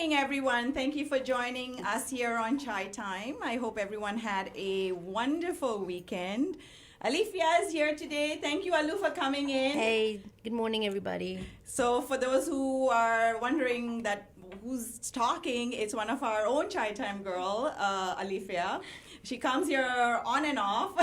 morning, everyone. Thank you for joining us here on Chai Time. I hope everyone had a wonderful weekend. Alifia is here today. Thank you, Alu, for coming in. Hey, good morning, everybody. So for those who are wondering that who's talking, it's one of our own Chai Time girl, Alifia. She comes here on and off,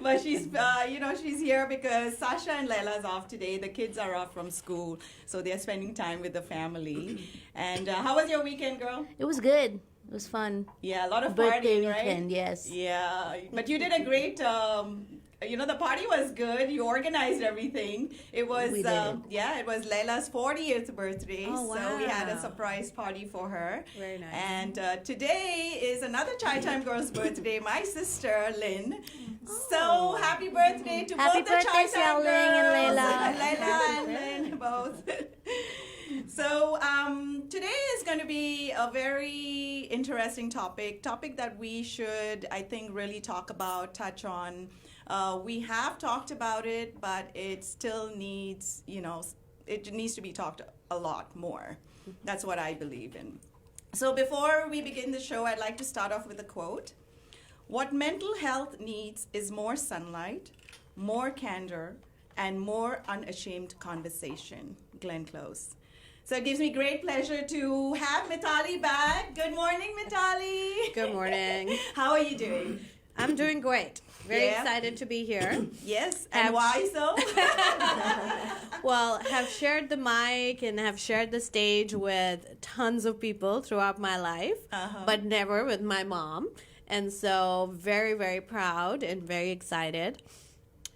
but she's here because Sasha and Layla's off today. The kids are off from school, so they're spending time with the family. And how was your weekend, girl? It was good. It was fun. Yeah, a lot of Birthday partying, right? weekend, yes. Yeah, but you did a great. The party was good. You organized everything. It was We did. it was Layla's 40th birthday. Oh, So we had a wow. surprise party for her. Very nice. And today is another Chai Time girl's birthday, my sister Lynn. So happy birthday to Happy both the Chai birthday, Time Xiaoling and girls. Layla. Layla and Lynn both. So today is going to be a very interesting topic that we should, I think, really talk about, touch on. We have talked about it, but it still needs, it needs to be talked a lot more. That's what I believe in. So before we begin the show, I'd like to start off with a quote. What mental health needs is more sunlight, more candor, and more unashamed conversation. Glenn Close. So it gives me great pleasure to have Mitali back. Good morning, Mitali. Good morning. How are you doing? I'm doing great. Very Yeah. excited to be here. Yes, and why so? Well, have shared the mic and have shared the stage with tons of people throughout my life, but never with my mom. And so very, very proud and very excited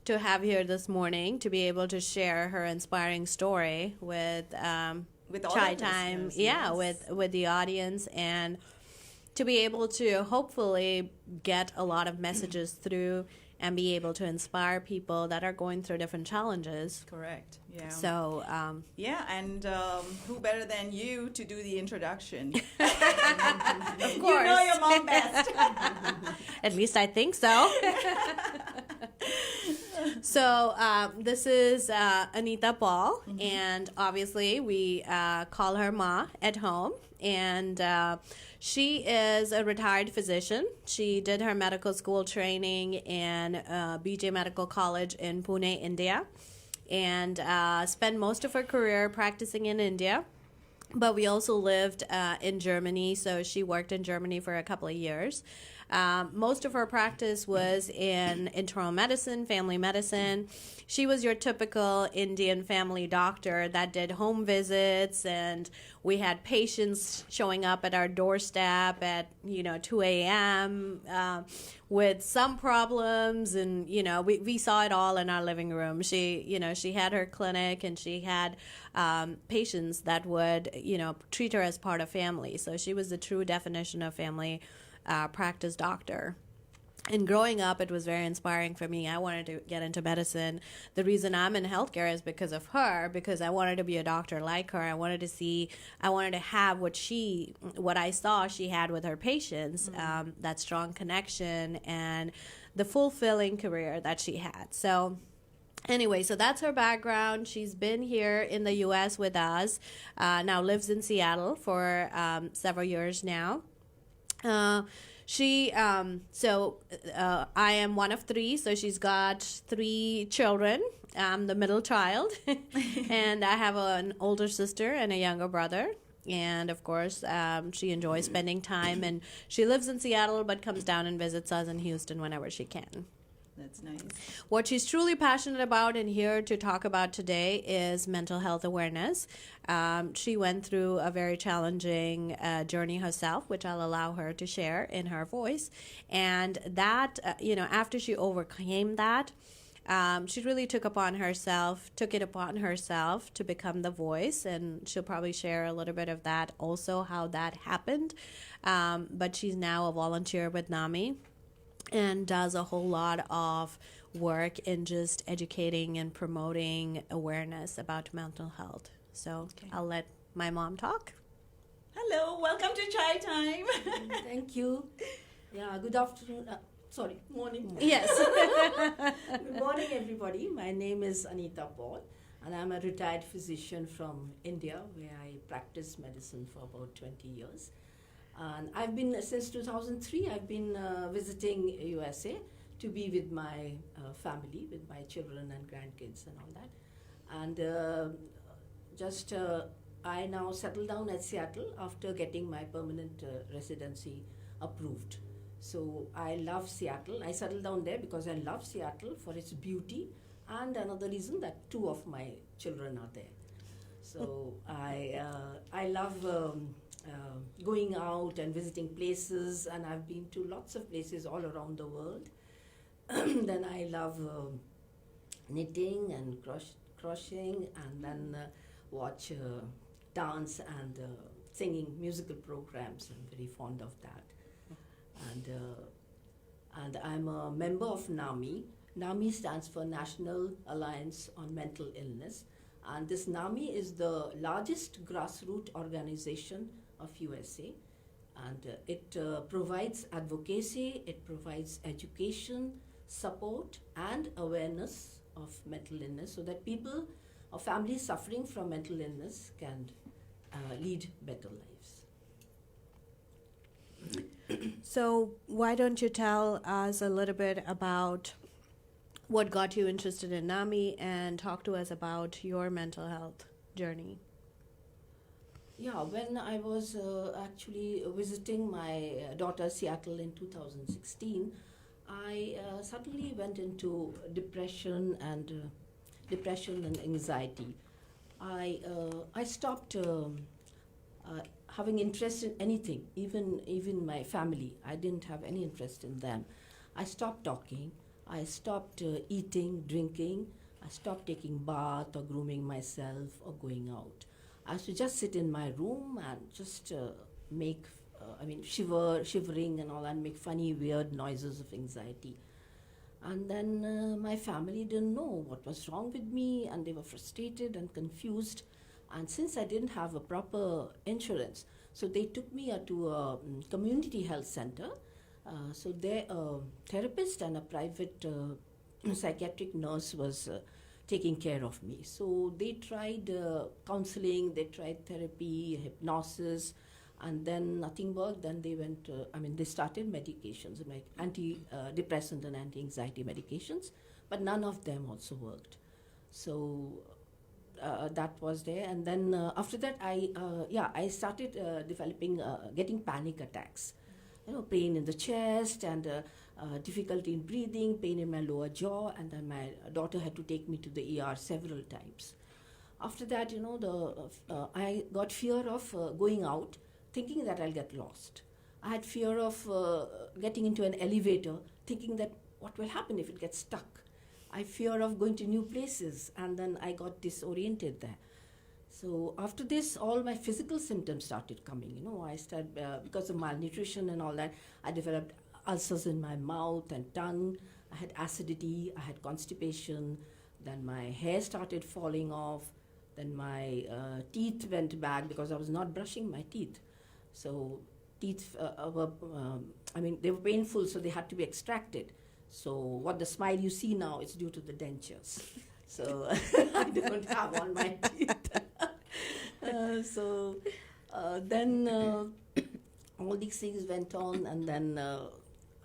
to have here this morning to be able to share her inspiring story with With all Chai the Time, listeners, yeah, yes. with the audience, and to be able to hopefully get a lot of messages through and be able to inspire people that are going through different challenges. Correct. Yeah. So, Yeah, and who better than you to do the introduction? of You course, know your mom best. at least I think so. So this is Anita Paul, and obviously we call her Ma at home, and she is a retired physician. She did her medical school training in BJ Medical College in Pune, India, and spent most of her career practicing in India. But we also lived in Germany, so she worked in Germany for a couple of years. Most of her practice was in internal medicine, family medicine. She was your typical Indian family doctor that did home visits, and we had patients showing up at our doorstep at 2 a.m. With some problems, and we saw it all in our living room. She had her clinic, and she had patients that would treat her as part of family. So she was the true definition of family practice doctor. And growing up, it was very inspiring for me. I wanted to get into medicine. The reason I'm in healthcare is because of her, because I wanted to be a doctor like her. I wanted to have what I saw she had with her patients, that strong connection and the fulfilling career that she had. So anyway, so that's her background. She's been here in the U.S. with us, now lives in Seattle for several years now. I am one of three, so she's got 3 children. I'm the middle child, and I have an older sister and a younger brother. And of course, she enjoys spending time, and she lives in Seattle, but comes down and visits us in Houston whenever she can. That's nice. What she's truly passionate about and here to talk about today is mental health awareness. She went through a very challenging journey herself, which I'll allow her to share in her voice. And that, after she overcame that, she really took it upon herself to become the voice, and she'll probably share a little bit of that also, how that happened. But she's now a volunteer with NAMI, and does a whole lot of work in just educating and promoting awareness about mental health. So I'll let my mom talk. Hello, welcome to Chai Time. Thank you. Yeah, good afternoon. Morning. Yes. Good morning, everybody. My name is Anita Paul. and I'm a retired physician from India, where I practiced medicine for about 20 years. And I've been, since 2003, I've been visiting USA to be with my family, with my children and grandkids and all that. And I now settled down at Seattle after getting my permanent residency approved. So I love Seattle. I settled down there because I love Seattle for its beauty, and another reason that two of my children are there. So I love going out and visiting places, and I've been to lots of places all around the world. Then I love knitting and crocheting, and then watch dance and singing musical programs. I'm very fond of that. And I'm a member of NAMI. NAMI stands for National Alliance on Mental Illness. And this NAMI is the largest grassroots organization of USA. And it provides advocacy, it provides education, support, and awareness of mental illness so that people or families suffering from mental illness can lead better lives. So, why don't you tell us a little bit about what got you interested in NAMI and talk to us about your mental health journey? Yeah, when I was actually visiting my daughter Seattle in 2016, I suddenly went into depression and anxiety. I stopped having interest in anything, even my family. I didn't have any interest in them. I stopped talking. I stopped eating, drinking. I stopped taking bath or grooming myself or going out. I used to just sit in my room and just make, shivering and all that, make funny, weird noises of anxiety. And then my family didn't know what was wrong with me, and they were frustrated and confused. And since I didn't have a proper insurance, so they took me to a community health center. So there, a therapist and a private psychiatric nurse was taking care of me. So they tried counseling, they tried therapy, hypnosis, and then nothing worked. Then they went, they started medications, like antidepressant and anti-anxiety medications, but none of them also worked. So that was there. And then after that, I started getting panic attacks. Pain in the chest and difficulty in breathing, pain in my lower jaw, and then my daughter had to take me to the ER several times. After that, I got fear of going out, thinking that I'll get lost. I had fear of getting into an elevator, thinking that what will happen if it gets stuck. I fear of going to new places, and then I got disoriented there. So after this, all my physical symptoms started coming. I started, because of malnutrition and all that, I developed ulcers in my mouth and tongue. I had acidity, I had constipation. Then my hair started falling off. Then my teeth went bad because I was not brushing my teeth. So teeth they were painful, so they had to be extracted. So what the smile you see now is due to the dentures. So I don't have all my teeth. Then all these things went on, and then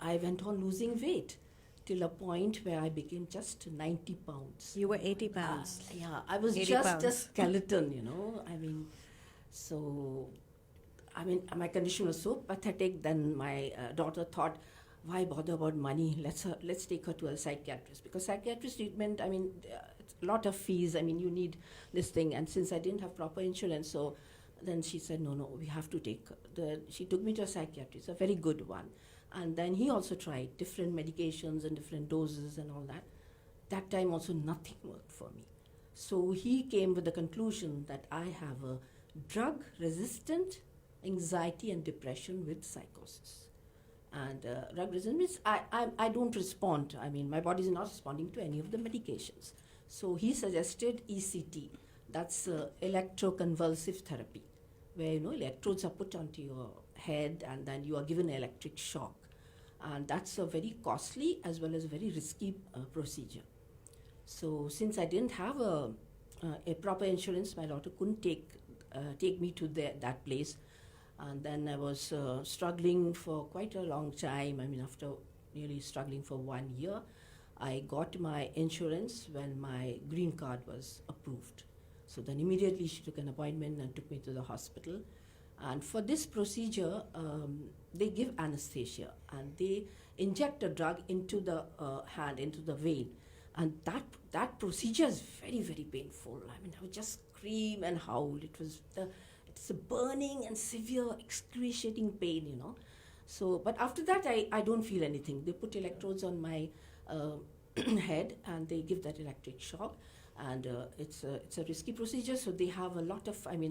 I went on losing weight till a point where I became just 90 pounds. You were 80 pounds. I was just a skeleton, my condition was so pathetic. Then my daughter thought, why bother about money? Let's take her to a psychiatrist, because psychiatrist treatment, it's a lot of fees. You need this thing, and since I didn't have proper insurance, so then she said, no, we have to take her. She took me to a psychiatrist, a very good one, and then he also tried different medications and different doses and all that. That time also nothing worked for me. So he came with the conclusion that I have a drug-resistant anxiety and depression with psychosis. And drug resistance means I don't respond. My body is not responding to any of the medications. So he suggested ECT, that's electroconvulsive therapy, where electrodes are put onto your head and then you are given electric shock. And that's a very costly as well as very risky procedure. So since I didn't have a a proper insurance. My daughter couldn't take me to that place. And then I was struggling for quite a long time. I mean, after nearly struggling for 1 year, I got my insurance when my green card was approved. So then immediately she took an appointment and took me to the hospital. And for this procedure, they give anesthesia and they inject a drug into the hand, into the vein. And that procedure is very, very painful. I mean, I would just scream and howl. It's a burning and severe, excruciating pain, you know. So, but after that, I don't feel anything. They put electrodes on my head and they give that electric shock. And it's a risky procedure, so they have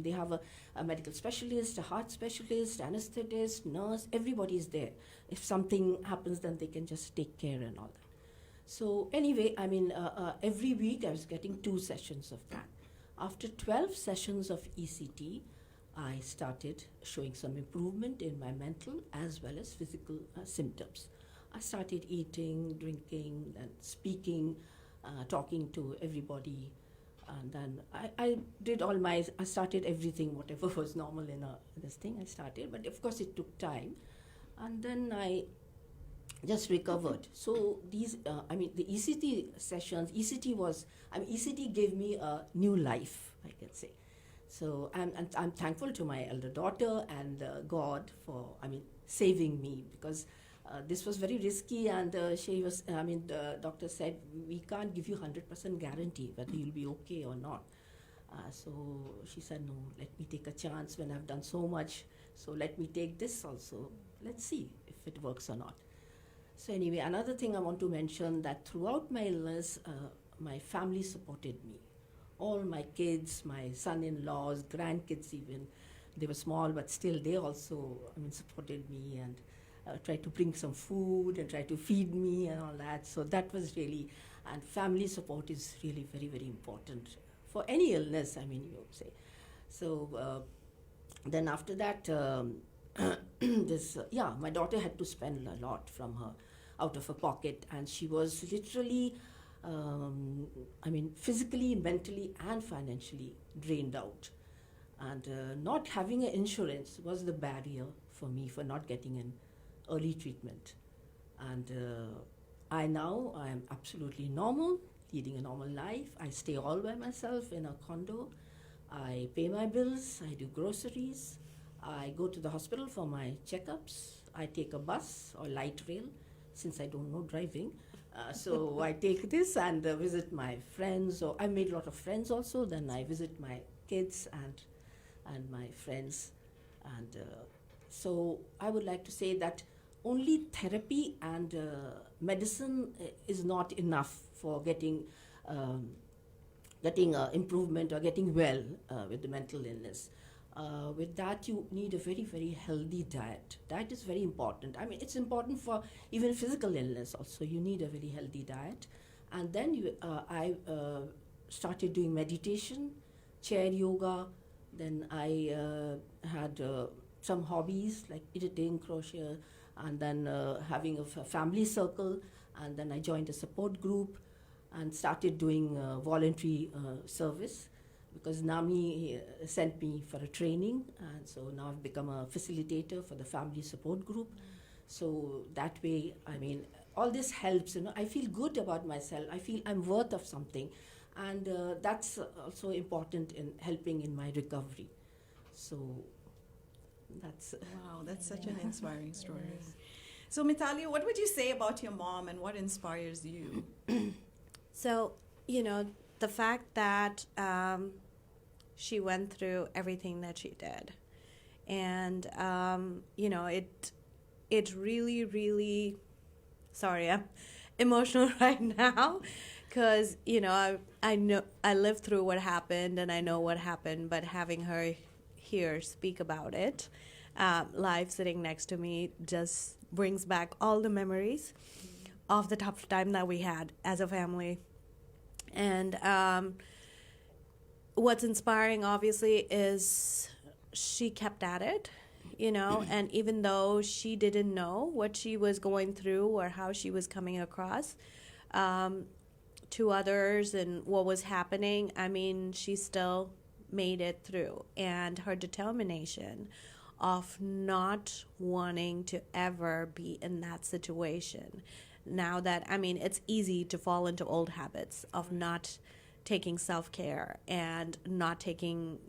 they have a medical specialist, a heart specialist, anesthetist, nurse, everybody is there. If something happens, then they can just take care and all that. So anyway, every week I was getting 2 sessions of that. After 12 sessions of ECT, I started showing some improvement in my mental as well as physical symptoms. I started eating, drinking, and speaking, talking to everybody, and then I started everything, whatever was normal in this thing I started, but of course it took time, and then I just recovered. So the ECT sessions, ECT gave me a new life, I can say. So I'm thankful to my elder daughter and God for saving me, because this was very risky, and the doctor said, we can't give you 100% guarantee whether you'll be okay or not. So she said, no, let me take a chance when I've done so much. So let me take this also. Let's see if it works or not. So anyway, another thing I want to mention, that throughout my illness, my family supported me. All my kids, my son-in-laws, grandkids even, they were small, but still they also supported me and tried to bring some food and try to feed me and all that. So that was really, and family support is really very, very important for any illness, you would say. So then after that, my daughter had to spend a lot from her, out of her pocket, and she was literally, physically, mentally, and financially drained out. And not having an insurance was the barrier for me for not getting an early treatment. And I am absolutely normal, leading a normal life. I stay all by myself in a condo. I pay my bills, I do groceries, I go to the hospital for my checkups, I take a bus or light rail, since I don't know driving. So I take this and visit my friends. I made a lot of friends also. Then I visit my kids and my friends. And so I would like to say that only therapy and medicine is not enough for getting improvement or getting well with the mental illness. With that, you need a very, very healthy diet. Diet is very important. It's important for even physical illness also. You need a very healthy diet. And then I started doing meditation, chair yoga. Then I had some hobbies like editing, crochet, and then having a family circle. And then I joined a support group and started doing voluntary service, because NAMI sent me for a training, and so now I've become a facilitator for the family support group. So that way, all this helps. I feel good about myself. I feel I'm worth of something, and that's also important in helping in my recovery. So that's wow, that's such an inspiring story. So Mitali, what would you say about your mom, and what inspires you? So, the fact that she went through everything that she did, and it really, really, sorry, I'm emotional right now, because I know I lived through what happened and I know what happened, but having her here speak about it live, sitting next to me, just brings back all the memories of the tough time that we had as a family. And what's inspiring, obviously, is she kept at it, and even though she didn't know what she was going through or how she was coming across, to others and what was happening, I mean, she still made it through. And her determination of not wanting to ever be in that situation. Now that, I mean, it's easy to fall into old habits of not taking self-care and not taking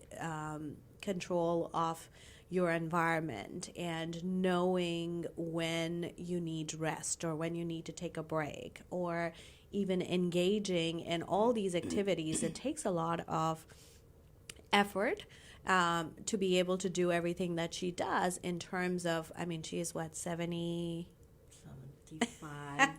control of your environment and knowing when you need rest or when you need to take a break or even engaging in all these activities. It takes a lot of effort to be able to do everything that she does in terms of, I mean, she is what, 70? 75,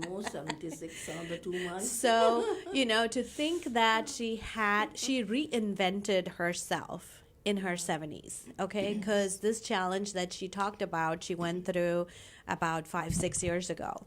almost 76 on the 2 months. So, to think that she reinvented herself in her 70s, okay? Because this challenge that she talked about, she went through about 5-6 years ago.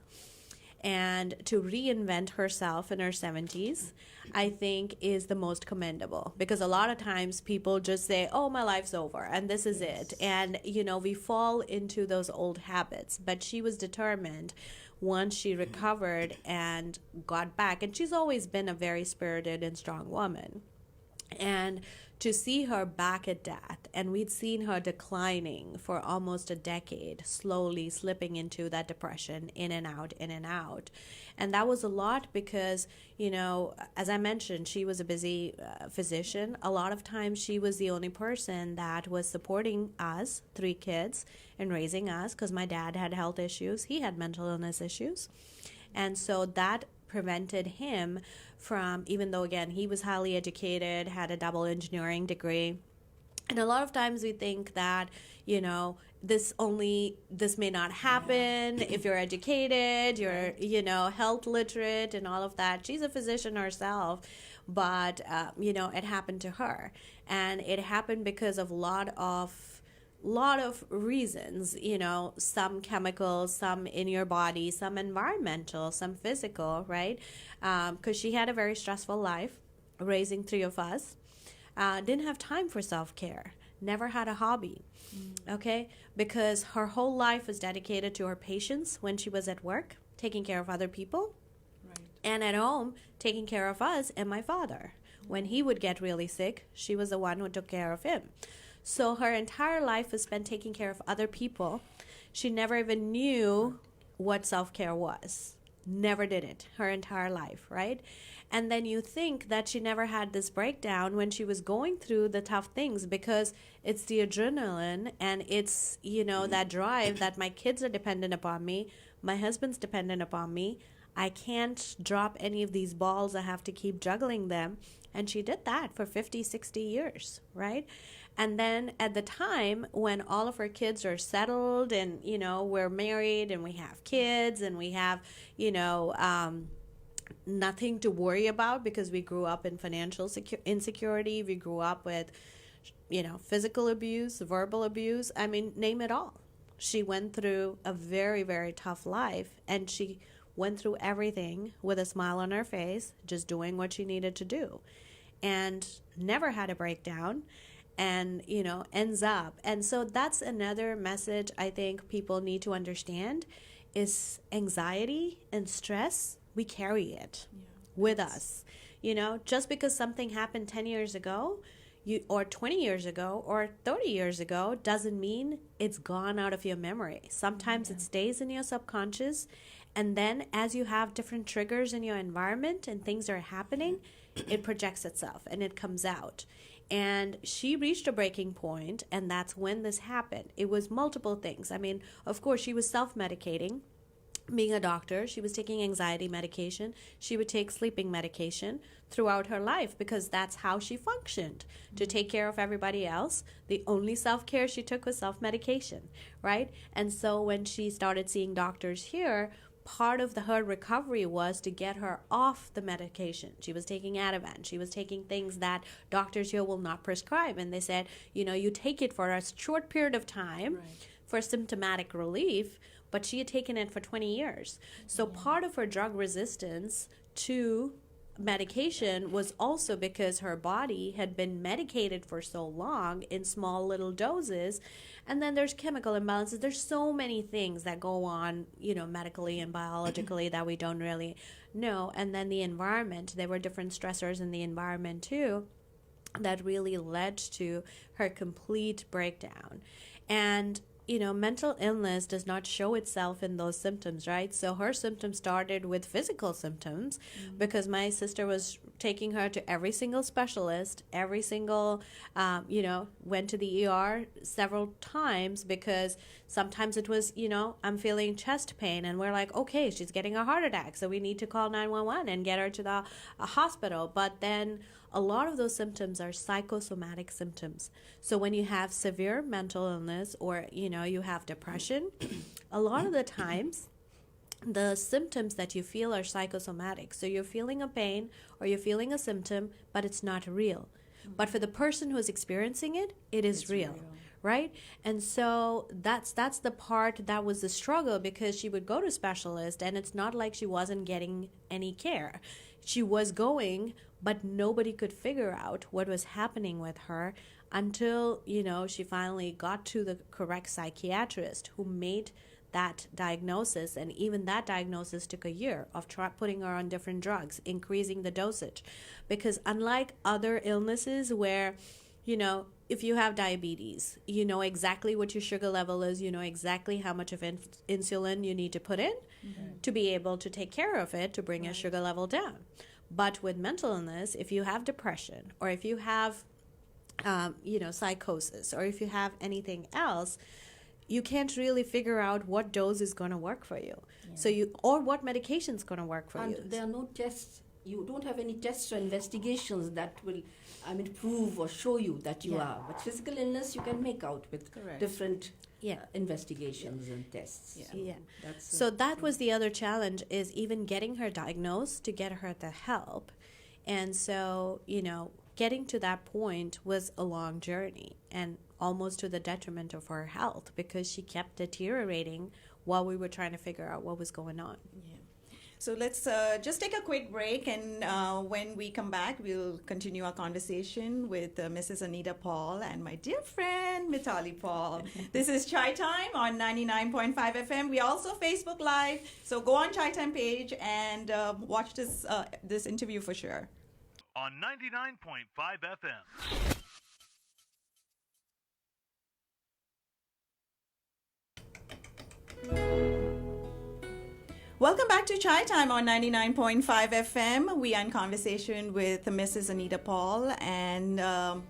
And to reinvent herself in her 70s, I think is the most commendable. Because a lot of times people just say, oh, my life's over and this is it. And, we fall into those old habits. But she was determined once she recovered and got back. And she's always been a very spirited and strong woman. And to see her back at death, and we'd seen her declining for almost a decade, slowly slipping into that depression, in and out, in and out. And that was a lot because, as I mentioned, she was a busy physician. A lot of times she was the only person that was supporting us, 3 kids, and raising us because my dad had health issues. He had mental illness issues. And so that prevented him from, even though, again, he was highly educated, had a double engineering degree. And a lot of times we think that, this may not happen if you're educated, you're, health literate and all of that. She's a physician herself, but, it happened to her. And it happened because of lot of reasons, some chemicals, some in your body, some environmental, some physical, right? Because she had a very stressful life, raising 3 of us, didn't have time for self-care, never had a hobby, okay? Because her whole life was dedicated to her patients when she was at work, taking care of other people, right, and at home, taking care of us and my father. When he would get really sick, she was the one who took care of him. So her entire life was spent taking care of other people. She never even knew what self-care was. Never did it her entire life, right? And then you think that she never had this breakdown when she was going through the tough things because it's the adrenaline and it's, that drive that my kids are dependent upon me, my husband's dependent upon me. I can't drop any of these balls. I have to keep juggling them. And she did that for 50, 60 years, right? And then at the time when all of our kids are settled and, we're married and we have kids and we have, nothing to worry about because we grew up in financial insecurity. We grew up with, physical abuse, verbal abuse. I mean, name it all. She went through a very, very tough life and she went through everything with a smile on her face, just doing what she needed to do and never had a breakdown. And, ends up. And so that's another message I think people need to understand is anxiety and stress, we carry it with us. Just because something happened 10 years ago or 20 years ago or 30 years ago doesn't mean it's gone out of your memory. Sometimes it stays in your subconscious. And then as you have different triggers in your environment and things are happening, it projects itself and it comes out. And she reached a breaking point, and that's when this happened. It was multiple things. I mean, of course, she was self-medicating. Being a doctor, she was taking anxiety medication. She would take sleeping medication throughout her life because that's how she functioned, to take care of everybody else. The only self-care she took was self-medication, right? And so when she started seeing doctors here, part of her recovery was to get her off the medication. She was taking Ativan. She was taking things that doctors here will not prescribe. And they said, you take it for a short period of time for symptomatic relief, but she had taken it for 20 years. So part of her drug resistance to medication was also because her body had been medicated for so long in small little doses. And then there's chemical imbalances. There's so many things that go on, medically and biologically that we don't really know. And then the environment, there were different stressors in the environment too that really led to her complete breakdown. And mental illness does not show itself in those symptoms, right? So her symptoms started with physical symptoms because my sister was taking her to every single specialist, every single, went to the ER several times because sometimes it was, I'm feeling chest pain and we're like, okay, she's getting a heart attack. So we need to call 911 and get her to the hospital. But then a lot of those symptoms are psychosomatic symptoms. So when you have severe mental illness or, you have depression, a lot of the times the symptoms that you feel are psychosomatic. So you're feeling a pain or you're feeling a symptom, but it's not real. But for the person who's experiencing it, it's real. Right? And so that's the part that was the struggle, because she would go to specialist and it's not like she wasn't getting any care. She was going, but nobody could figure out what was happening with her until, she finally got to the correct psychiatrist who made that diagnosis. And even that diagnosis took a year of putting her on different drugs, increasing the dosage. Because unlike other illnesses where, if you have diabetes, you know exactly what your sugar level is, you know exactly how much of insulin you need to put in to be able to take care of it, to bring your sugar level down. But with mental illness, if you have depression or if you have, psychosis, or if you have anything else, you can't really figure out what dose is going to work for you. Yeah. So or what medication is going to work for you. And there are no tests. You don't have any tests or investigations that will, prove or show you that you are. But physical illness you can make out with different investigations and tests. Yeah. So that was the other challenge, is even getting her diagnosed to get her the help. And so, getting to that point was a long journey and almost to the detriment of her health, because she kept deteriorating while we were trying to figure out what was going on. Yeah. So let's just take a quick break, and when we come back, we'll continue our conversation with Mrs. Anita Paul and my dear friend, Mitali Paul. This is Chai Time on 99.5 FM. We also Facebook Live, so go on Chai Time page and watch this interview for sure. On 99.5 FM. Welcome back to Chai Time on 99.5 FM. We are in conversation with Mrs. Anita Paul, and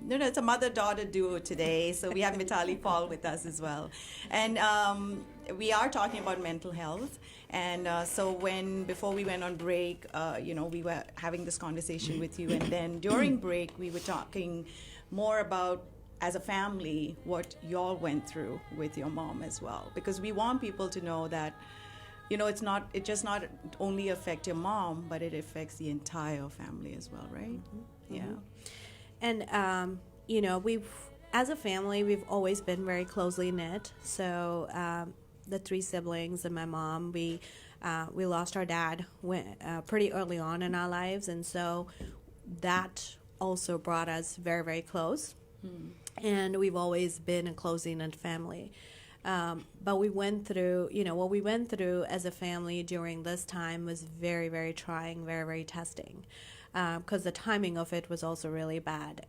it's a mother-daughter duo today. So we have Mitali Paul with us as well, and we are talking about mental health. And so before we went on break, we were having this conversation with you, and then during break we were talking more about, as a family, what y'all went through with your mom as well, because we want people to know that. It just not only affect your mom, but it affects the entire family as well, right? Mm-hmm. Yeah. And, we've, as a family, we've always been very closely knit. So the three siblings and my mom, we lost our dad pretty early on in our lives. And so that also brought us very, very close. And we've always been a closely knit family. But we went through, what we went through as a family during this time was very, very trying, very, very testing, because the timing of it was also really bad.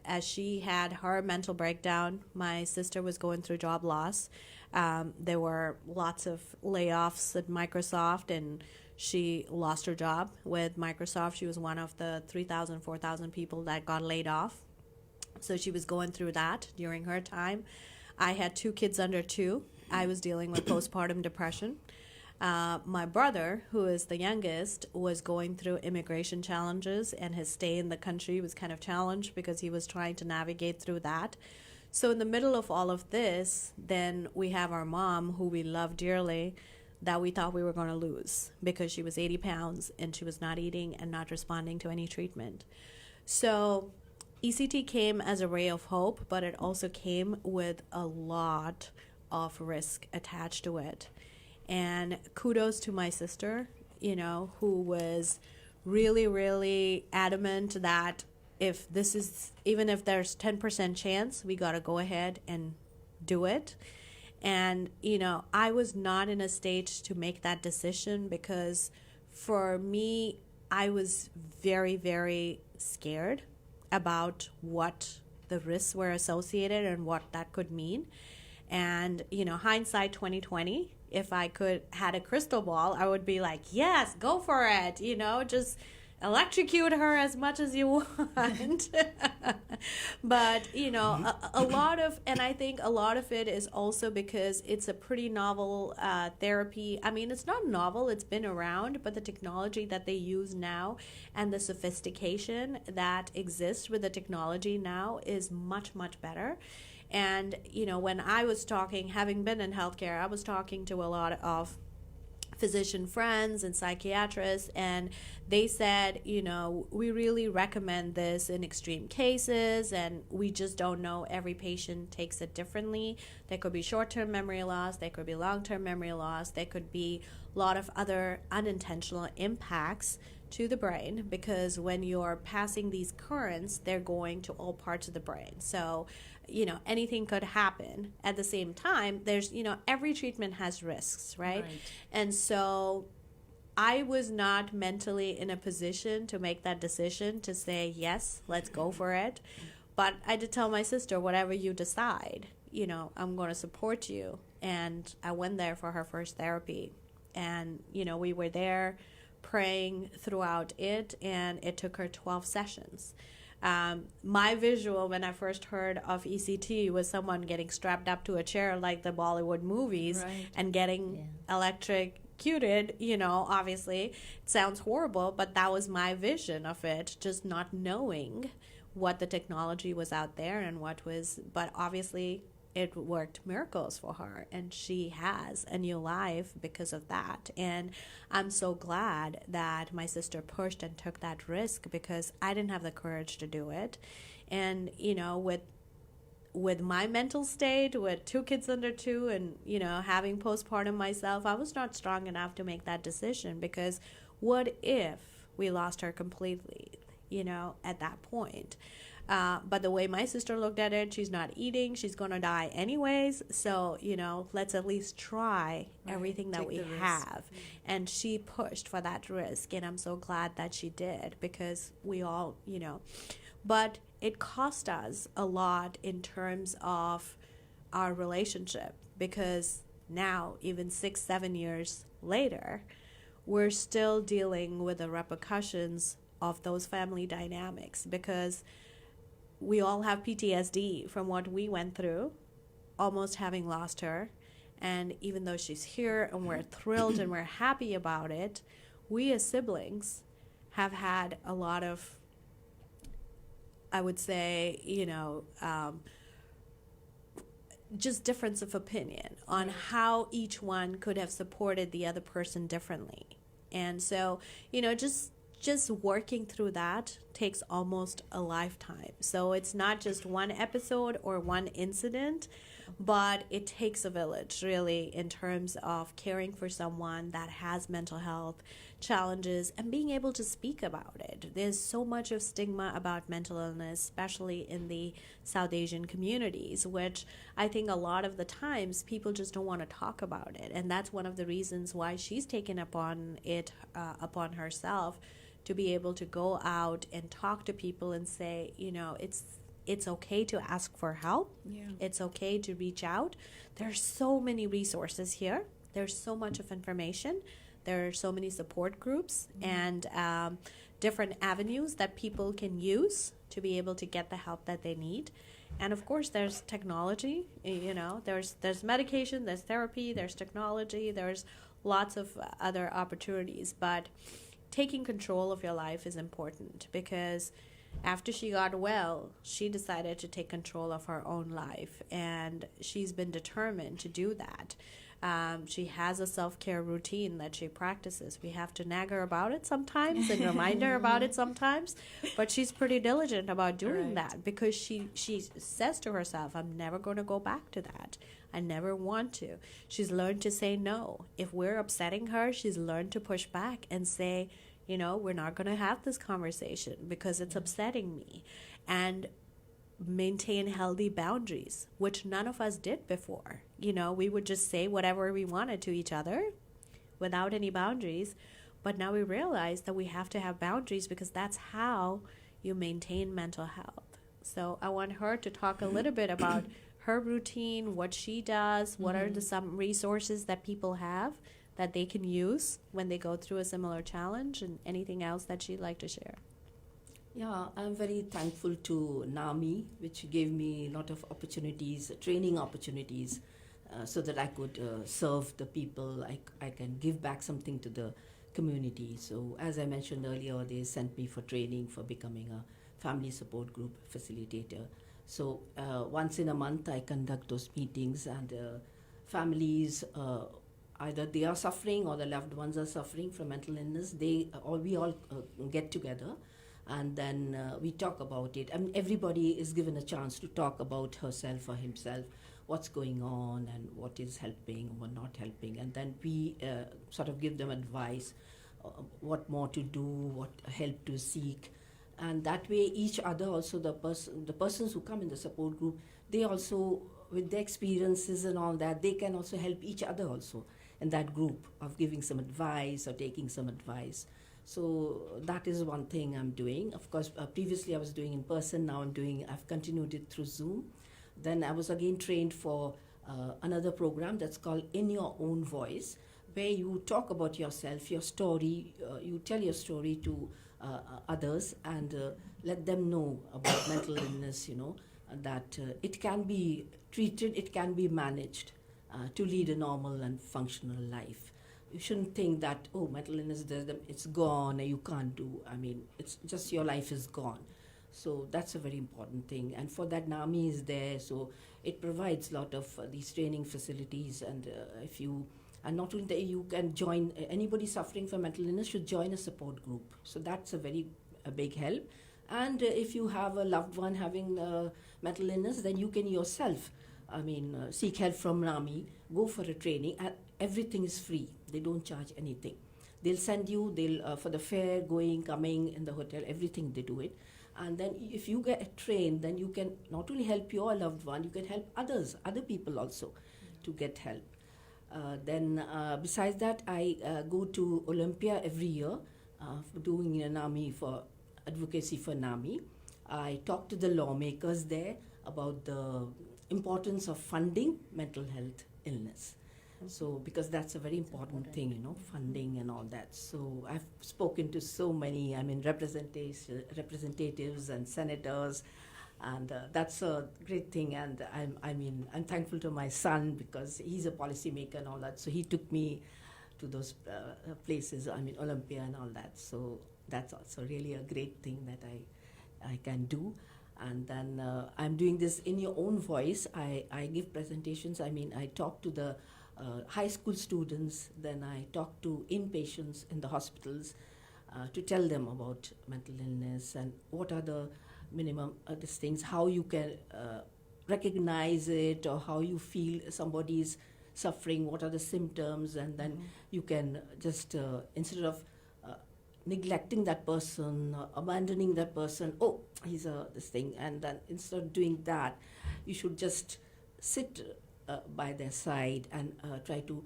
As she had her mental breakdown, my sister was going through job loss. There were lots of layoffs at Microsoft, and she lost her job with Microsoft. She was one of the 3,000, 4,000 people that got laid off. So she was going through that during her time. I had 2 kids under 2. I was dealing with postpartum depression. My brother, who is the youngest, was going through immigration challenges, and his stay in the country was kind of challenged because he was trying to navigate through that. So in the middle of all of this, then we have our mom, who we love dearly, that we thought we were going to lose because she was 80 pounds and she was not eating and not responding to any treatment. So ECT came as a ray of hope, but it also came with a lot of risk attached to it. And kudos to my sister, who was really, really adamant that even if there's 10% chance, we got to go ahead and do it. And, I was not in a state to make that decision because for me, I was very, very scared about what the risks were associated and what that could mean. And, hindsight 2020, if I could had a crystal ball, I would be like, yes, go for it, just electrocute her as much as you want. But a lot of, and I think a lot of it is also because it's a pretty novel therapy. I mean, it's not novel, it's been around, but the technology that they use now and the sophistication that exists with the technology now is much, much better. And when I was talking, having been in healthcare, I was talking to a lot of physician friends and psychiatrists, and they said, we really recommend this in extreme cases, and we just don't know. Every patient takes it differently. There could be short-term memory loss, there could be long-term memory loss, there could be a lot of other unintentional impacts to the brain, because when you're passing these currents, they're going to all parts of the brain. So anything could happen. At the same time, there's, every treatment has risks, right? And so I was not mentally in a position to make that decision to say, yes, let's go for it. But I did tell my sister, whatever you decide, I'm going to support you. And I went there for her first therapy. And, we were there praying throughout it, and it took her 12 sessions. My visual when I first heard of ECT was someone getting strapped up to a chair like the Bollywood movies and getting electrocuted. Obviously it sounds horrible, but that was my vision of it, just not knowing what the technology was out there and but obviously it worked miracles for her, and she has a new life because of that. And I'm so glad that my sister pushed and took that risk, because I didn't have the courage to do it. And with my mental state, with 2 kids under 2, and having postpartum myself, I was not strong enough to make that decision, because what if we lost her completely at that point? But the way my sister looked at it, she's not eating, she's going to die anyways. So, let's at least try everything that we have. And she pushed for that risk. And I'm so glad that she did, because we all, but it cost us a lot in terms of our relationship, because now, even 6-7 years later, we're still dealing with the repercussions of those family dynamics, because we all have PTSD from what we went through, almost having lost her. And even though she's here and we're thrilled and we're happy about it, we as siblings have had a lot of, I would say, just difference of opinion on how each one could have supported the other person differently. And so, just working through that takes almost a lifetime. So it's not just one episode or one incident, but it takes a village, really, in terms of caring for someone that has mental health challenges and being able to speak about it. There's so much of stigma about mental illness, especially in the South Asian communities, which I think a lot of the times people just don't want to talk about it. And that's one of the reasons why she's taken upon herself to be able to go out and talk to people and say, it's okay to ask for help. Yeah. It's okay to reach out. There's so many resources here. There's so much of information. There are so many support groups and different avenues that people can use to be able to get the help that they need. And of course, there's technology. There's medication, there's therapy, there's technology, there's lots of other opportunities. But taking control of your life is important, because after she got well, she decided to take control of her own life, and she's been determined to do that. She has a self-care routine that she practices. We have to nag her about it sometimes and remind her about it sometimes, but she's pretty diligent about doing that, because she says to herself, I'm never going to go back to that. I never want to. She's learned to say no. If we're upsetting her, she's learned to push back and say, we're not going to have this conversation because it's upsetting me. And maintain healthy boundaries, which none of us did before. We would just say whatever we wanted to each other without any boundaries. But now we realize that we have to have boundaries because that's how you maintain mental health. So I want her to talk a little bit about her routine, what she does, what are some resources that people have that they can use when they go through a similar challenge, and anything else that she'd like to share. Yeah, I'm very thankful to NAMI, which gave me a lot of opportunities, training opportunities, so that I could serve the people. I can give back something to the community. So as I mentioned earlier, they sent me for training for becoming a family support group facilitator. So once in a month, I conduct those meetings, and families, either they are suffering or the loved ones are suffering from mental illness. We all get together, and then we talk about it. I mean, everybody is given a chance to talk about herself or himself, what's going on and what is helping or not helping. And then we sort of give them advice, what more to do, what help to seek. And that way, each other also, the persons who come in the support group, they also, with their experiences and all that, they can also help each other also in that group of giving some advice or taking some advice. So that is one thing I'm doing. Of course, previously I was doing in person. Now I've continued it through Zoom. Then I was again trained for another program that's called In Your Own Voice, where you talk about yourself, your story, you tell your story to others, and let them know about mental illness, that it can be treated, it can be managed to lead a normal and functional life. You shouldn't think that, mental illness, it's gone, you can't do. I mean, it's just your life is gone. So that's a very important thing. And for that, NAMI is there. So it provides a lot of these training facilities. And and not only that, you can join, anybody suffering from mental illness should join a support group. So that's a big help. And if you have a loved one having mental illness, then you can yourself, seek help from NAMI, go for a training, and everything is free. They don't charge anything. They'll send you, for the fare, going, coming in the hotel, everything they do it. And then if you get trained, then you can not only help your loved one, you can help other people also to get help. Then besides that, I go to Olympia every year for doing NAMI, for advocacy for NAMI. I talk to the lawmakers there about the importance of funding mental health illness. So because that's a very important thing, funding and all that. So I've spoken to so many, representatives and senators, and that's a great thing. And I'm thankful to my son because he's a policymaker and all that. So he took me to those places, Olympia and all that. So that's also really a great thing that I can do. And then I'm doing this In Your Own Voice. I give presentations. I talk to the high school students, then I talk to inpatients in the hospitals to tell them about mental illness and what are the minimum these things, how you can recognize it, or how you feel somebody's suffering, what are the symptoms, and then you can just instead of neglecting that person, abandoning that person, he's this thing, and then instead of doing that, you should just sit by their side and try to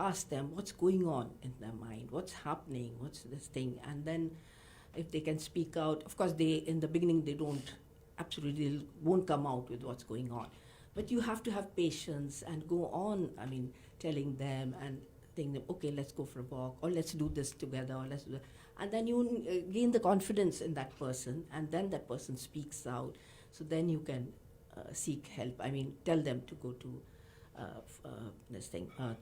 ask them what's going on in their mind, what's happening, what's this thing. And then if they can speak out, of course in the beginning they won't come out with what's going on, but you have to have patience and go on, telling them and telling them, okay, let's go for a walk, or let's do this together, or let's do that. And then you gain the confidence in that person, and then that person speaks out. So then you can seek help. Tell them to go to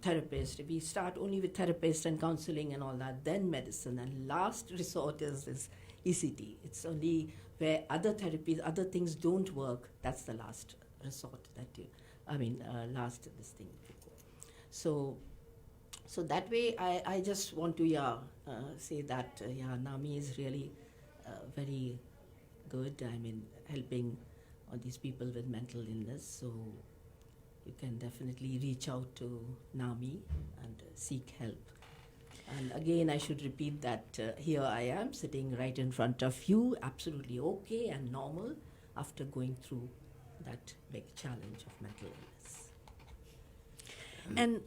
therapist. We start only with therapist and counseling and all that, then medicine, and last resort is ECT. It's only where other therapies, other things don't work. That's the last resort that last this thing. So that way, I just want to say that NAMI is really very good. Helping all these people with mental illness. So you can definitely reach out to NAMI and seek help. And again, I should repeat that here I am sitting right in front of you, absolutely okay and normal after going through that big challenge of mental illness. And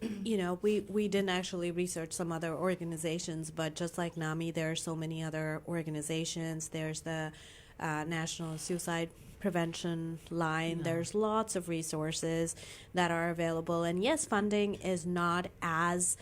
we didn't actually research some other organizations, but just like NAMI, there are so many other organizations. There's the National Suicide Prevention Line. Yeah. There's lots of resources that are available. And yes, funding is not as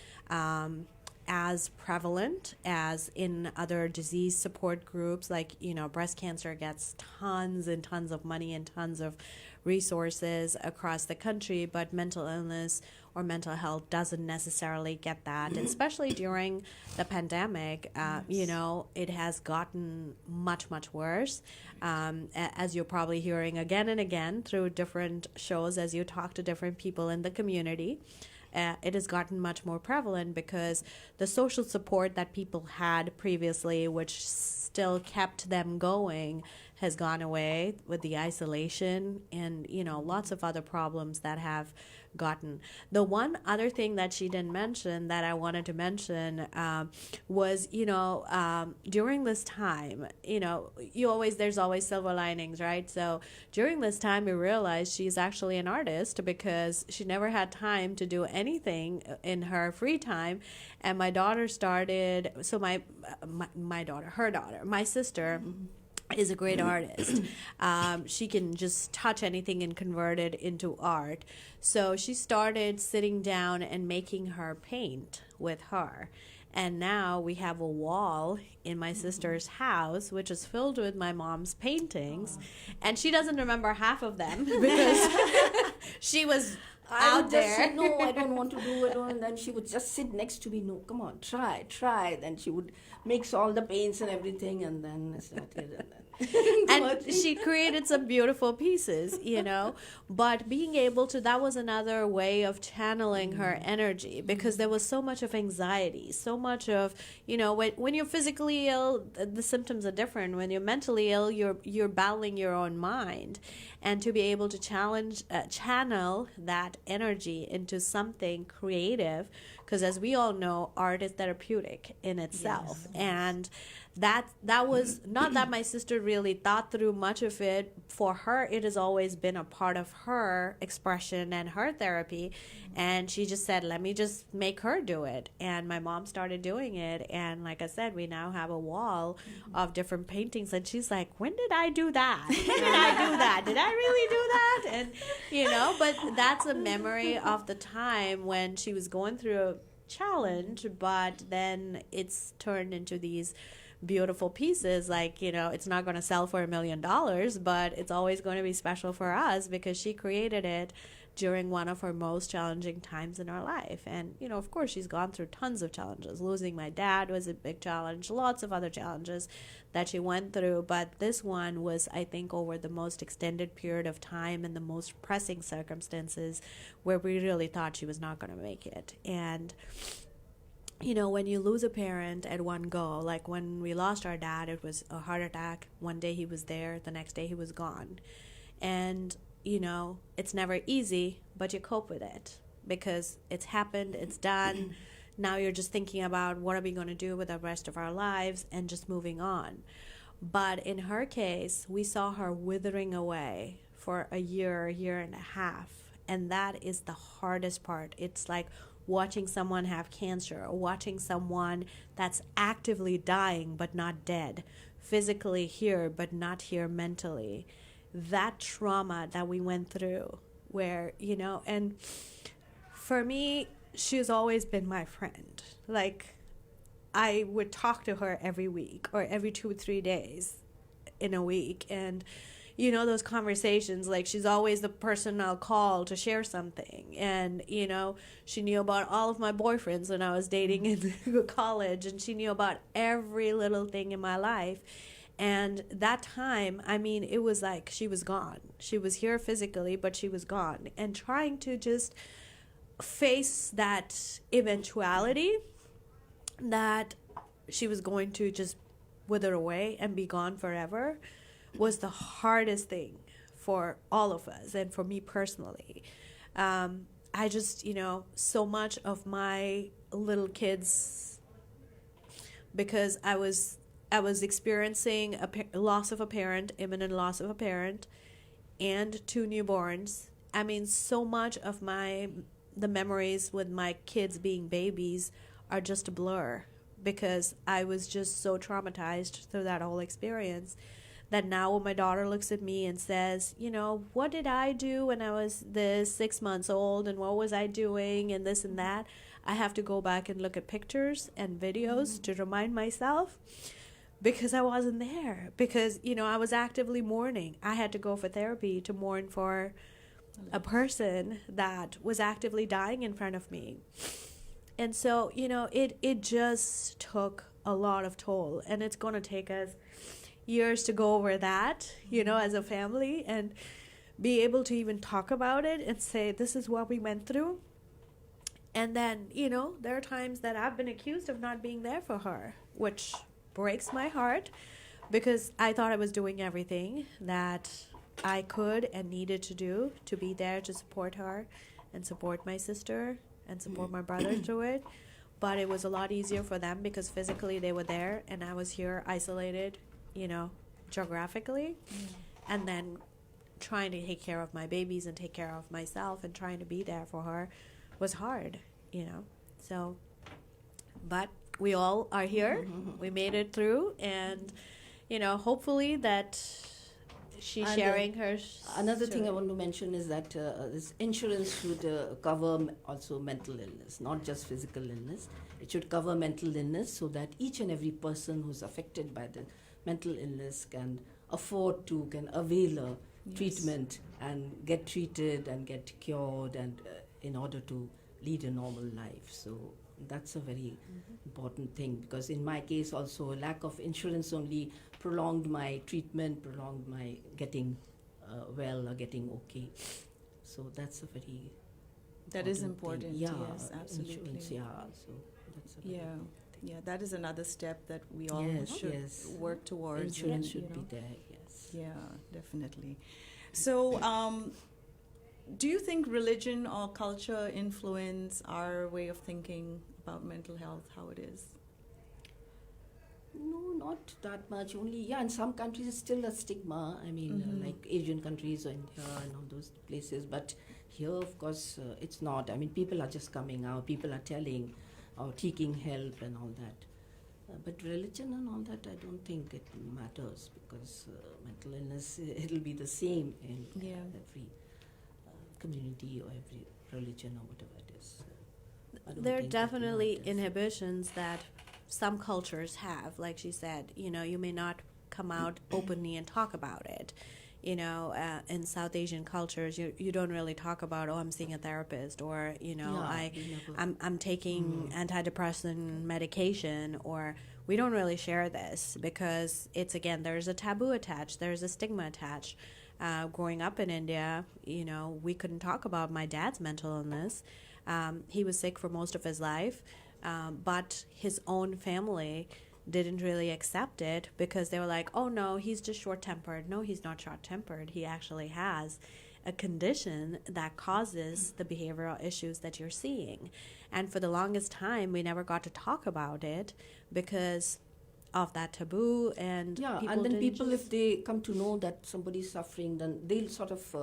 prevalent as in other disease support groups. Like, breast cancer gets tons and tons of money and tons of resources across the country, but mental illness or mental health doesn't necessarily get that. And especially during the pandemic, it has gotten much, much worse. As you're probably hearing again and again through different shows as you talk to different people in the community. It has gotten much more prevalent because the social support that people had previously, which still kept them going, has gone away with the isolation and, lots of other problems that have gotten. The one other thing that she didn't mention that I wanted to mention was, during this time, there's always silver linings, right? So during this time, we realized she's actually an artist because she never had time to do anything in her free time. And my daughter started, so my sister, is a great artist. She can just touch anything and convert it into art. So she started sitting down and making her paint with her. And now we have a wall in my sister's house, which is filled with my mom's paintings. And she doesn't remember half of them because she was I out would just there. say, no, I don't want to do it. And then she would just sit next to me. No, come on, try. Then she would mix all the paints and everything. And then I started. And she created some beautiful pieces, but being able to, that was another way of channeling her energy because there was so much of anxiety, so much of, when you're physically ill, the symptoms are different. When you're mentally ill, you're battling your own mind. And to be able to channel that energy into something creative, because as we all know, art is therapeutic in itself. Yes. And that was not that my sister really thought through much of it. For her, it has always been a part of her expression and her therapy. And she just said, let me just make her do it. And my mom started doing it. And like I said, we now have a wall of different paintings. And she's like, when did I do that? When did I do that? Did I really do that? And, but that's a memory of the time when she was going through a challenge, but then it's turned into these beautiful pieces. Like, it's not going to sell for $1 million, but it's always going to be special for us because she created it during one of her most challenging times in her life. And, of course, she's gone through tons of challenges. Losing my dad was a big challenge, lots of other challenges that she went through. But this one was, I think, over the most extended period of time and the most pressing circumstances where we really thought she was not going to make it. And when you lose a parent at one go, like when we lost our dad, it was a heart attack. One day he was there, the next day he was gone. And, it's never easy, but you cope with it because it's happened, it's done. Now you're just thinking about what are we going to do with the rest of our lives and just moving on. But in her case, we saw her withering away for a year and a half. And that is the hardest part. It's like watching someone have cancer or watching someone that's actively dying but not dead, physically here but not here mentally. That trauma that we went through where, and for me, she's always been my friend. Like, I would talk to her every week or every 2 or 3 days in a week. And those conversations, like she's always the person I'll call to share something. And, she knew about all of my boyfriends when I was dating in college, and she knew about every little thing in my life. And that time, it was like she was gone. She was here physically, but she was gone. And trying to just face that eventuality that she was going to just wither away and be gone forever was the hardest thing for all of us and for me personally. I just, so much of my little kids' because I was experiencing loss of a parent, imminent loss of a parent, and two newborns. I mean, so much of the memories with my kids being babies are just a blur, because I was just so traumatized through that whole experience that now when my daughter looks at me and says, what did I do when I was this 6 months old, and what was I doing, and this and that, I have to go back and look at pictures and videos to remind myself, because I wasn't there, because I was actively mourning. I had to go for therapy to mourn for a person that was actively dying in front of me. And so it just took a lot of toll, and it's going to take us years to go over that, as a family, and be able to even talk about it and say, this is what we went through. And then there are times that I've been accused of not being there for her, which breaks my heart, because I thought I was doing everything that I could and needed to do to be there to support her and support my sister and support my brother through it. But it was a lot easier for them because physically they were there, and I was here isolated, geographically. And then trying to take care of my babies and take care of myself and trying to be there for her was hard, So, but we all are here. We made it through, and hopefully that she's And, sharing her Another thing I want to mention is that this insurance should cover also mental illness, not just physical illness. It should cover mental illness so that each and every person who's affected by the mental illness can avail a treatment and get treated and get cured, and in order to lead a normal life. So that's a very important thing, because in my case also lack of insurance only prolonged my treatment, prolonged my getting well or getting okay. So that's a very That is thing. important. Yeah, Yes, absolutely. insurance, so that's a very Yeah. important thing. Yeah, that is another step that we all Yes, should yes. work towards. Insurance and, should be there, yes. Yeah, definitely. So, do you think religion or culture influence our way of thinking about mental health, how it is? No, not that much. Only, in some countries it's still a stigma. I mean, like Asian countries or India and all those places. But here, of course, it's not. I mean, people are just coming out. People are telling or seeking help and all that. But religion and all that, I don't think it matters, because mental illness, it'll be the same in every community or every religion or whatever it is. I don't There are think that definitely matters. inhibitions that some cultures have. Like she said, you may not come out openly and talk about it. In South Asian cultures, you don't really talk about, I'm seeing a therapist, or I'm taking antidepressant medication, or we don't really share this because it's, again, there's a taboo attached, there's a stigma attached. Growing up in India, we couldn't talk about my dad's mental illness. He was sick for most of his life, but his own family didn't really accept it because they were like, oh no, he's just short-tempered. No, he's not short-tempered. He actually has a condition that causes the behavioral issues that you're seeing. And for the longest time, we never got to talk about it because of that taboo. And people, if they come to know that somebody's suffering, then they'll sort of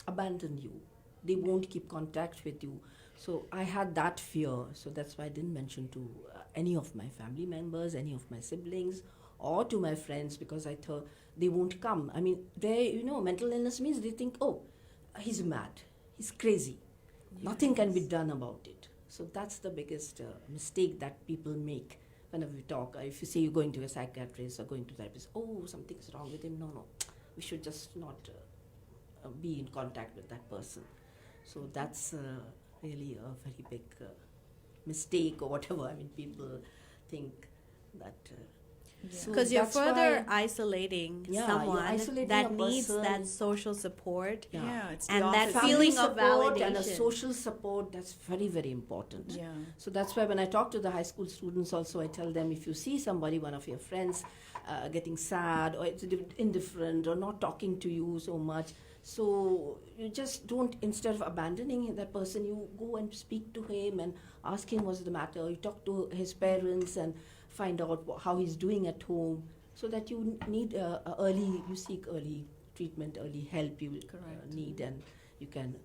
abandon you. They won't keep contact with you. So I had that fear. So that's why I didn't mention to any of my family members, any of my siblings, or to my friends, because I thought they won't come. I mean, mental illness means they think, oh, he's mad, he's crazy. Yes. Nothing can be done about it. So that's the biggest mistake that people make whenever we talk. If you say you're going to a psychiatrist or going to a therapist, oh, something's wrong with him. No, we should just not be in contact with that person. So that's really a very big mistake or whatever. I mean, people think that... Because you're further isolating someone isolating that needs that social support, it's and that family feeling of support validation and a social support. That's very, very important. Yeah. So that's why when I talk to the high school students also, I tell them, if you see somebody, one of your friends, getting sad or it's indifferent or not talking to you so much, so you just don't, instead of abandoning that person, you go and speak to him and ask him what's the matter. You talk to his parents and find out how he's doing at home, so that you need you seek early treatment, early help you need, and you can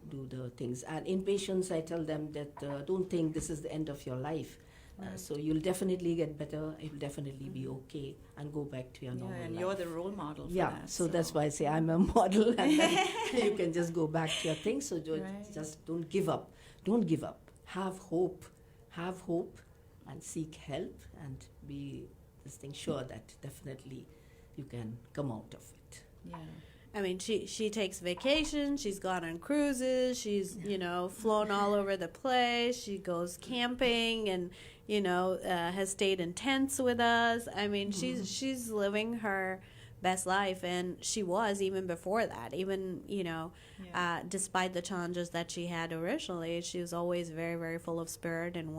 do the things. And in patients, I tell them that don't think this is the end of your life. So you'll definitely get better, you'll definitely be okay, and go back to your normal and life. you're the role model for Yeah, that. so that's why I say I'm a model, and then you can just go back to your things. So just don't give up. Don't give up. Have hope, and seek help, and be this thing sure that definitely you can come out of it. Yeah. I mean, she takes vacations. She's gone on cruises. She's flown all over the place. She goes camping, and has stayed in tents with us. I mean, she's living her best life, and she was even before that. Even despite the challenges that she had originally, she was always very, very full of spirit and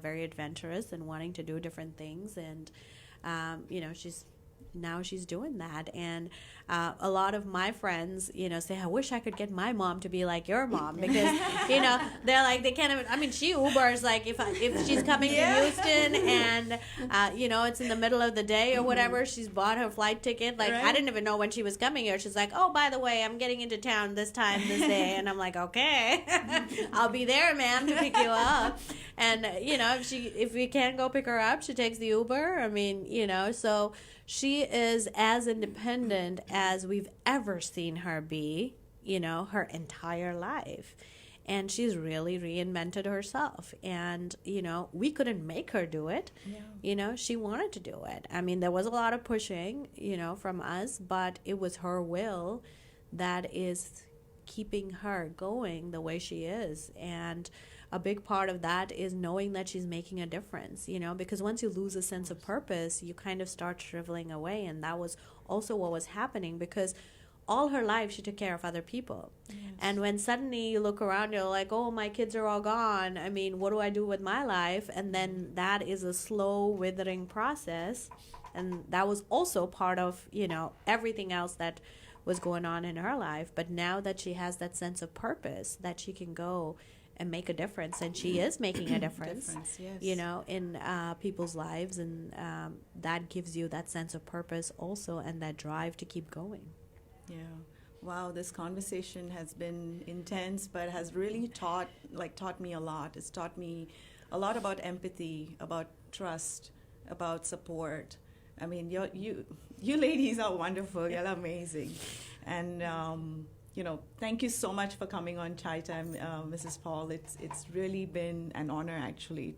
very adventurous and wanting to do different things. And she's doing that. And a lot of my friends, say, I wish I could get my mom to be like your mom, because, they're like, they can't even, I mean, she Ubers, like, if she's coming to Houston and, it's in the middle of the day or whatever, she's bought her flight ticket. Like, I didn't even know when she was coming here. She's like, oh, by the way, I'm getting into town this time, this day. And I'm like, okay, I'll be there, ma'am, to pick you up. And, if we can't go pick her up, she takes the Uber. I mean, so she is as independent as we've ever seen her be, her entire life. And she's really reinvented herself. And, we couldn't make her do it. Yeah. She wanted to do it. I mean, there was a lot of pushing, from us, but it was her will that is keeping her going the way she is. And a big part of that is knowing that she's making a difference, because once you lose a sense of purpose, you kind of start shriveling away. And that was also what was happening, because all her life she took care of other people. Yes. And when suddenly you look around, you're like, oh, my kids are all gone. I mean, what do I do with my life? And then that is a slow withering process. And that was also part of, everything else that was going on in her life. But now that she has that sense of purpose, that she can go and make a difference, and she is making a difference, yes. In people's lives, and that gives you that sense of purpose also, and that drive to keep going. Yeah. Wow, this conversation has been intense, but has really taught me a lot. It's taught me a lot about empathy, about trust, about support. I mean, you ladies are wonderful. You're amazing. And thank you so much for coming on Chai Time, Mrs. Paul. It's really been an honor, actually,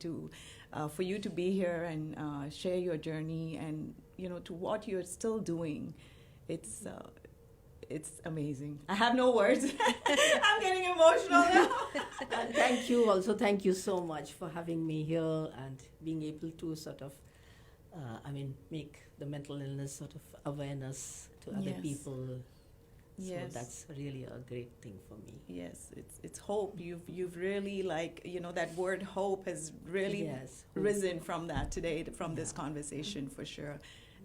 for you to be here and share your journey, and to what you're still doing. It's amazing. I have no words. I'm getting emotional now. And thank you also. Thank you so much for having me here and being able to sort of, make the mental illness sort of awareness to other people. So that's really a great thing for me. Yes, it's hope. You've really that word hope has really risen from that today, from this conversation for sure.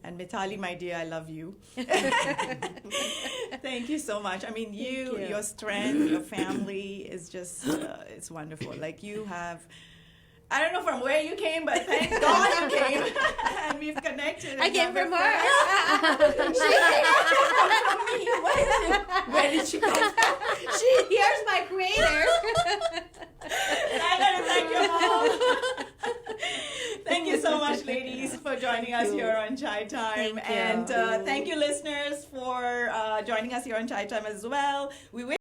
And Mitali, my dear, I love you. Thank you so much. I mean, your strength, your family is just, it's wonderful. Like you have, I don't know from where you came, but thank God you came. And we've connected. I came from her. Where did she come from? Here's my creator. I gotta thank your mom. Thank you so much, ladies, for joining us here on Chai Time. Thank you. And thank you, listeners, for joining us here on Chai Time as well. We wish